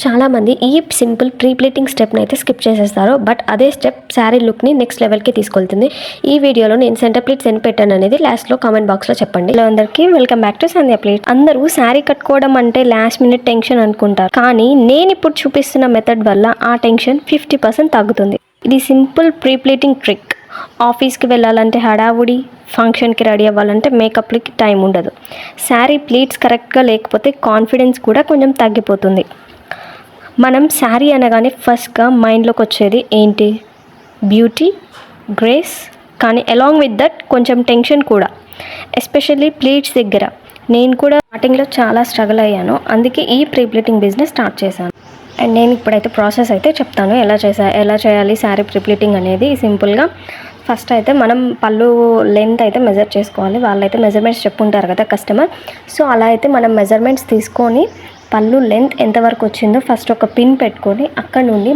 చాలామంది ఈ simple pre pleating stepney అయితే స్కిప్ చేసేస్తారు. బట్ అదే స్టెప్ శారీ లుక్ని నెక్స్ట్ లెవెల్కి తీసుకెళ్తుంది. ఈ వీడియోలో నేను సెంటర్ ప్లీట్స్ ఎన్ని పెట్టాను అనేది లాస్ట్లో కామెంట్ బాక్స్లో చెప్పండి. హలో అందరికీ, welcome back to Sandhya pleat. అందరూ శారీ కట్టుకోవడం అంటే లాస్ట్ మినిట్ టెన్షన్ అనుకుంటారు, కానీ నేను ఇప్పుడు చూపిస్తున్న మెథడ్ వల్ల ఆ టెన్షన్ 50% తగ్గుతుంది. ఇది సింపుల్ ప్రీ ప్లీటింగ్ ట్రిక్. ఆఫీస్కి వెళ్ళాలంటే హడావుడి, ఫంక్షన్కి రెడీ అవ్వాలంటే మేకప్కి టైం ఉండదు. శారీ ప్లీట్స్ కరెక్ట్గా లేకపోతే కాన్ఫిడెన్స్ కూడా కొంచెం తగ్గిపోతుంది. మనం శారీ అనగానే ఫస్ట్గా మైండ్లోకి వచ్చేది ఏంటి? Beauty, grace. కానీ అలాంగ్ విత్ దట్ కొంచెం టెన్షన్ కూడా, ఎస్పెషల్లీ ప్లీట్స్ దగ్గర. నేను కూడా స్టార్టింగ్లో చాలా స్ట్రగుల్ అయ్యాను, అందుకే ఈ ప్రీ ప్లీటింగ్ బిజినెస్ స్టార్ట్ చేశాను. అండ్ నేను ఇప్పుడైతే ప్రాసెస్ అయితే చెప్తాను ఎలా చేయాలి శారీ ప్రీ ప్లీటింగ్ అనేది. సింపుల్గా ఫస్ట్ అయితే మనం పళ్ళు లెంత్ అయితే మెజర్ చేసుకోవాలి. వాళ్ళైతే మెజర్మెంట్స్ చెప్పుంటారు కదా కస్టమర్. సో అలా అయితే మనం మెజర్మెంట్స్ తీసుకొని పళ్ళు లెంత్ ఎంతవరకు వచ్చిందో ఫస్ట్ ఒక పిన్ పెట్టుకొని అక్కడ నుండి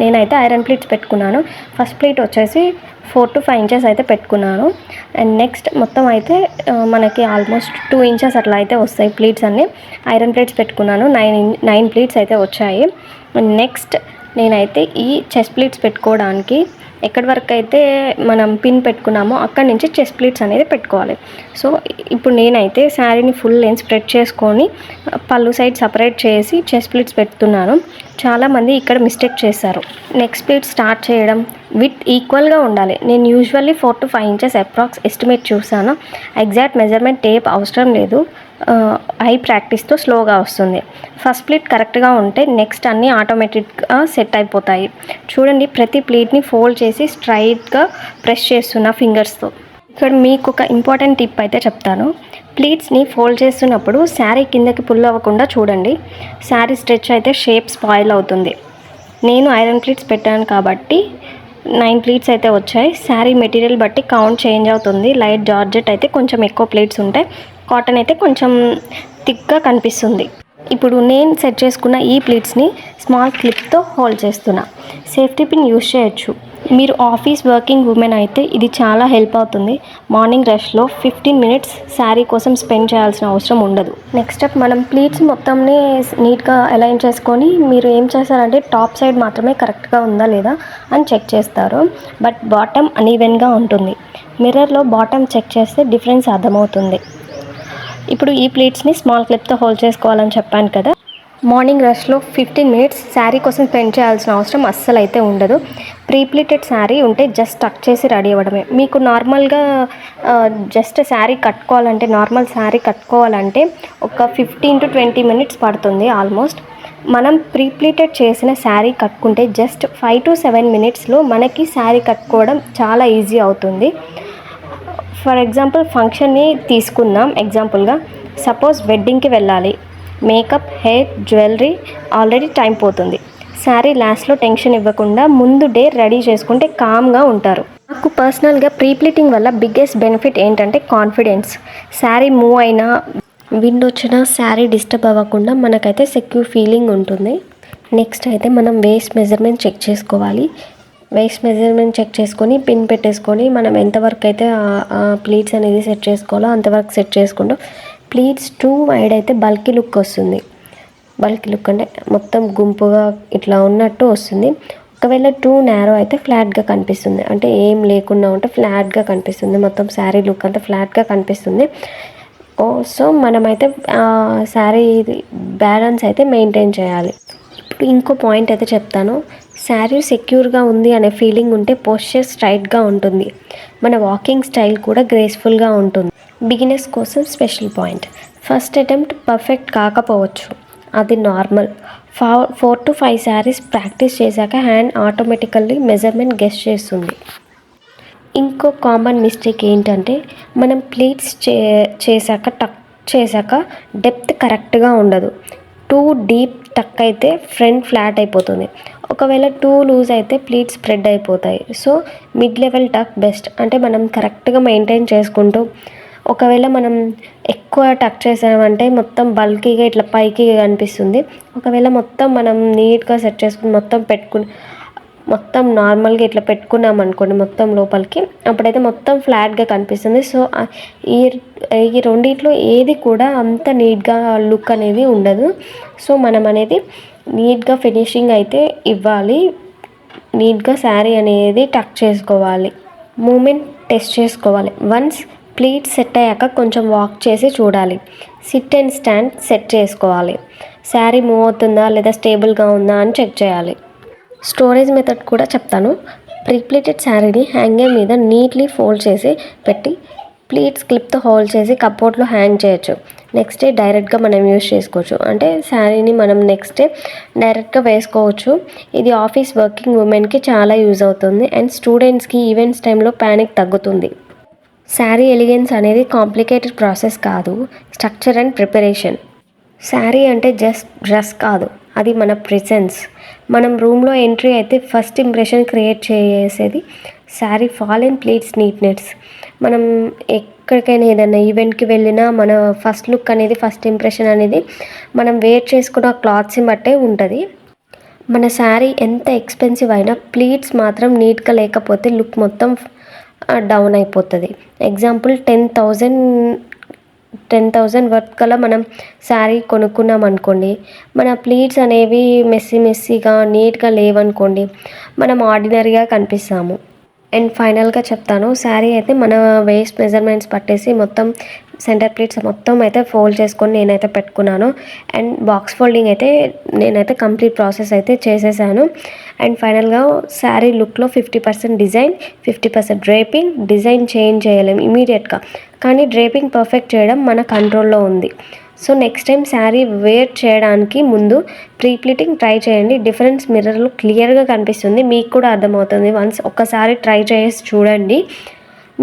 నేనైతే ఐరన్ ప్లీట్స్ పెట్టుకున్నాను. ఫస్ట్ ప్లీట్ వచ్చేసి 4 to 5 inches అయితే పెట్టుకున్నాను. అండ్ నెక్స్ట్ మొత్తం అయితే మనకి ఆల్మోస్ట్ 2 inches అట్లా అయితే వస్తాయి ప్లీట్స్ అన్నీ. ఐరన్ ప్లీట్స్ పెట్టుకున్నాను. 9 ప్లీట్స్ అయితే వచ్చాయి. నెక్స్ట్ నేనైతే ఈ చెస్ట్ ప్లీట్స్ పెట్టుకోవడానికి ఎక్కడి వరకు అయితే మనం పిన్ పెట్టుకున్నామో అక్కడి నుంచి చెస్ట్ ప్లీట్స్ అనేది పెట్టుకోవాలి. సో ఇప్పుడు నేనైతే శారీని ఫుల్ లెంత్ స్ప్రెడ్ చేసుకొని పళ్ళు సైడ్ సపరేట్ చేసి చెస్ట్ ప్లీట్స్ పెడుతున్నాను. చాలామంది ఇక్కడ మిస్టేక్ చేస్తారు. నెక్స్ట్ ప్లీట్ స్టార్ట్ చేయడం విత్ ఈక్వల్గా ఉండాలి. నేను usually 4 to 5 inches approx estimate చూసాను. ఎగ్జాక్ట్ మెజర్మెంట్ టేప్ అవసరం లేదు, ఐ ప్రాక్టీస్తో స్లోగా వస్తుంది. ఫస్ట్ ప్లీట్ కరెక్ట్గా ఉంటే నెక్స్ట్ అన్నీ ఆటోమేటిక్గా సెట్ అయిపోతాయి. చూడండి, ప్రతి ప్లీట్ని ఫోల్డ్ చేసి స్ట్రైట్గా ప్రెస్ చేస్తున్న ఫింగర్స్తో. ఇక్కడ మీకు ఒక ఇంపార్టెంట్ టిప్ అయితే చెప్తాను. ప్లీట్స్ని ఫోల్డ్ చేస్తున్నప్పుడు శారీ కిందకి పుల్ అవ్వకుండా చూడండి. శారీ స్ట్రెచ్ అయితే షేప్ స్పాయిల్ అవుతుంది. నేను ఐరన్ ప్లీట్స్ పెట్టాను కాబట్టి 9 ప్లీట్స్ అయితే వచ్చాయి. శారీ మెటీరియల్ బట్టి కౌంట్ చేంజ్ అవుతుంది. లైట్ జార్జెట్ అయితే కొంచెం ఎక్కువ ప్లీట్స్ ఉంటాయి, కాటన్ అయితే కొంచెం థిక్గా కనిపిస్తుంది. ఇప్పుడు నేను సెట్ చేసుకున్న ఈ ప్లీట్స్ని స్మాల్ క్లిప్తో హోల్డ్ చేస్తున్నా. సేఫ్టీ పిన్ యూజ్ చేయొచ్చు. మీరు ఆఫీస్ వర్కింగ్ ఉమెన్ అయితే ఇది చాలా హెల్ప్ అవుతుంది. మార్నింగ్ రష్లో 15 minutes శారీ కోసం స్పెండ్ చేయాల్సిన అవసరం ఉండదు. నెక్స్ట్ స్టెప్, మనం ప్లీట్స్ మొత్తంని నీట్గా అలైన్ చేసుకొని మీరు ఏం చేస్తారంటే టాప్ సైడ్ మాత్రమే కరెక్ట్గా ఉందా లేదా అని చెక్ చేస్తారు. బట్ బాటమ్ అనీవెన్గా ఉంటుంది. మిర్రర్లో బాటమ్ చెక్ చేస్తే డిఫరెన్స్ అర్థమవుతుంది. ఇప్పుడు ఈ ప్లీట్స్ని స్మాల్ క్లిప్తో హోల్డ్ చేసుకోవాలని చెప్పాను కదా. మార్నింగ్ రష్లో 15 minutes శారీ కోసం స్పెండ్ చేయాల్సిన అవసరం అస్సలు అయితే ఉండదు. ప్రీ ప్లీటెడ్ శారీ ఉంటే జస్ట్ టక్ చేసి రెడీ అవ్వడమే. మీకు నార్మల్గా జస్ట్ శారీ కట్టుకోవాలంటే, నార్మల్ శారీ కట్టుకోవాలంటే ఒక 15 to 20 minutes పడుతుంది ఆల్మోస్ట్. మనం ప్రీ ప్లీటెడ్ చేసిన శారీ కట్టుకుంటే జస్ట్ 5 to 7 minutesలో మనకి శారీ కట్టుకోవడం చాలా ఈజీ అవుతుంది. ఫర్ ఎగ్జాంపుల్ ఫంక్షన్ని తీసుకుందాం ఎగ్జాంపుల్గా. సపోజ్ వెడ్డింగ్కి వెళ్ళాలి, makeup, hair, jewellery, already time పోతుంది. శారీ లాస్ట్లో టెన్షన్ ఇవ్వకుండా ముందు డే రెడీ చేసుకుంటే కామ్గా ఉంటారు. నాకు పర్సనల్గా ప్రీ ప్లీటింగ్ వల్ల బిగ్గెస్ట్ బెనిఫిట్ ఏంటంటే కాన్ఫిడెన్స్. శారీ మూవ్ అయినా, విండ్ వచ్చినా శారీ డిస్టర్బ్ అవ్వకుండా మనకైతే సెక్యూర్ ఫీలింగ్ ఉంటుంది. నెక్స్ట్ అయితే మనం వేస్ట్ మెజర్మెంట్ చెక్ చేసుకోవాలి. వేస్ట్ మెజర్మెంట్ చెక్ చేసుకొని పిన్ పెట్టేసుకొని మనం ఎంతవరకు అయితే ప్లీట్స్ అనేది సెట్ చేసుకోవాలో అంతవరకు సెట్ చేసుకుంటూ, ప్లీట్స్ టూ వైడ్ అయితే బల్కీ లుక్ వస్తుంది. బల్కీ లుక్ అంటే మొత్తం గుంపుగా ఇట్లా ఉన్నట్టు వస్తుంది. ఒకవేళ టూ నేరో అయితే ఫ్లాట్గా కనిపిస్తుంది, అంటే ఏం లేకుండా ఉంటే ఫ్లాట్గా కనిపిస్తుంది. మొత్తం శారీ లుక్ అంతా ఫ్లాట్గా కనిపిస్తుంది. సో మనమైతే శారీ బ్యాలెన్స్ అయితే మెయింటైన్ చేయాలి. ఇప్పుడు ఇంకో పాయింట్ అయితే చెప్తాను. శారీ సెక్యూర్గా ఉంది అనే ఫీలింగ్ ఉంటే పోస్చర్ స్ట్రైట్గా ఉంటుంది. మన వాకింగ్ స్టైల్ కూడా గ్రేస్ఫుల్గా ఉంటుంది. బిగినర్స్ కోసం special point, first attempt perfect కాకపోవచ్చు, అది నార్మల్. 4 to 5 శారీస్ ప్రాక్టీస్ చేశాక హ్యాండ్ ఆటోమేటికల్లీ మెజర్మెంట్ గెస్ చేస్తుంది. ఇంకో కామన్ మిస్టేక్ ఏంటంటే మనం ప్లీట్స్ టక్ చేశాక డెప్త్ కరెక్ట్గా ఉండదు. టూ డీప్ టక్ అయితే ఫ్రంట్ ఫ్లాట్ అయిపోతుంది. ఒకవేళ టూ లూజ్ అయితే ప్లీట్స్ స్ప్రెడ్ అయిపోతాయి. సో మిడ్ లెవెల్ టక్ బెస్ట్. అంటే మనం కరెక్ట్గా మెయింటైన్ చేసుకుంటూ, ఒకవేళ మనం ఎక్కువ టక్ చేసామంటే మొత్తం బల్కీగా ఇట్లా పైకి కనిపిస్తుంది. ఒకవేళ మొత్తం మనం నీట్గా సెట్ చేసుకుని మొత్తం నార్మల్గా ఇట్లా పెట్టుకున్నాం అనుకోండి మొత్తం లోపలికి, అప్పుడైతే మొత్తం ఫ్లాట్గా కనిపిస్తుంది. సో ఈ రెండిట్లో ఏది కూడా అంత నీట్గా లుక్ అనేది ఉండదు. సో మనం అనేది నీట్గా ఫినిషింగ్ అయితే ఇవ్వాలి. నీట్గా శారీ అనేది టక్ చేసుకోవాలి. మూమెంట్ టెస్ట్ చేసుకోవాలి. వన్స్ ప్లీట్ సెట్ అయ్యాక కొంచెం వాక్ చేసి చూడాలి. సిట్ అండ్ స్టాండ్ సెట్ చేసుకోవాలి. శారీ మూవ్ అవుతుందా లేదా స్టేబుల్గా ఉందా అని చెక్ చేయాలి. స్టోరేజ్ మెథడ్ కూడా చెప్తాను. ప్రీప్లీటెడ్ శారీని హ్యాంగర్ మీద నీట్లీ ఫోల్డ్ చేసి పెట్టి ప్లీట్స్ క్లిప్తో హోల్డ్ చేసి కప్బోర్డ్లో హ్యాంగ్ చేయొచ్చు. నెక్స్ట్ డే డైరెక్ట్గా మనం యూస్ చేసుకోవచ్చు. అంటే శారీని మనం నెక్స్ట్ డే డైరెక్ట్గా వేసుకోవచ్చు. ఇది ఆఫీస్ వర్కింగ్ ఉమెన్కి చాలా యూజ్ అవుతుంది. అండ్ స్టూడెంట్స్కి ఈవెంట్స్ టైంలో ప్యానిక్ తగ్గుతుంది. శారీ ఎలిగెన్స్ అనేది కాంప్లికేటెడ్ ప్రాసెస్ కాదు, స్ట్రక్చర్ అండ్ ప్రిపరేషన్. శారీ అంటే జస్ట్ డ్రెస్ కాదు, అది మన ప్రెజెన్స్. మనం రూమ్లో ఎంట్రీ అయితే ఫస్ట్ ఇంప్రెషన్ క్రియేట్ చేసేది sari fall and pleats neatness. మనం ఎక్కడికైనా ఏదైనా ఈవెంట్కి వెళ్ళినా మన ఫస్ట్ లుక్ అనేది, ఫస్ట్ ఇంప్రెషన్ అనేది మనం వేర్ చేసుకున్న క్లాత్స్ని బట్టే ఉంటుంది. మన శారీ ఎంత ఎక్స్పెన్సివ్ అయినా ప్లీట్స్ మాత్రం నీట్గా లేకపోతే లుక్ మొత్తం డౌన్ అయిపోతుంది. ఎగ్జాంపుల్ 10,000 వర్త్ కల్లా మనం శారీ కొనుక్కున్నాం అనుకోండి, మన ప్లీట్స్ అనేవి మెస్సీగా నీట్గా లేవనుకోండి, మనం ఆర్డినరీగా కనిపిస్తాము. అండ్ ఫైనల్గా చెప్తాను, శారీ అయితే మన వేస్ట్ మెజర్మెంట్స్ పట్టేసి మొత్తం సెంటర్ ప్లీట్స్ మొత్తం అయితే ఫోల్డ్ చేసుకొని నేనైతే పెట్టుకున్నాను. అండ్ బాక్స్ ఫోల్డింగ్ అయితే నేనైతే కంప్లీట్ ప్రాసెస్ అయితే చేసేసాను. అండ్ ఫైనల్గా శారీ లుక్లో 50% డిజైన్, 50% డ్రేపింగ్. డిజైన్ చేంజ్ చేయలేము ఇమీడియట్గా, కానీ డ్రేపింగ్ పర్ఫెక్ట్ చేయడం మన కంట్రోల్లో ఉంది. So next time sari wear చేయడానికి ముందు ప్రీప్లీటింగ్ ట్రై చేయండి. డిఫరెన్స్ మిర్రర్లో క్లియర్గా కనిపిస్తుంది, మీకు కూడా అర్థమవుతుంది. వన్స్ ఒక్కసారి ట్రై చేసి చూడండి,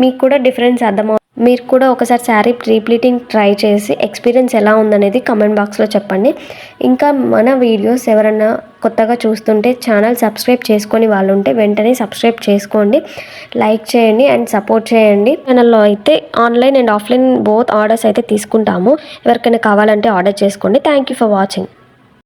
మీకు కూడా డిఫరెన్స్ అర్థమవుతుంది. మీరు కూడా ఒకసారి శారీ ప్రీప్లీటింగ్ ట్రై చేసి ఎక్స్పీరియన్స్ ఎలా ఉందనేది కమెంట్ బాక్స్లో చెప్పండి. ఇంకా మన వీడియోస్ ఎవరన్నా కొత్తగా చూస్తుంటే ఛానల్ సబ్స్క్రైబ్ చేసుకొని వాళ్ళు ఉంటే వెంటనే సబ్స్క్రైబ్ చేసుకోండి, లైక్ చేయండి అండ్ సపోర్ట్ చేయండి. ఛానల్లో అయితే online and offline both orders అయితే తీసుకుంటాము. ఎవరికైనా కావాలంటే ఆర్డర్ చేసుకోండి. Thank you for watching.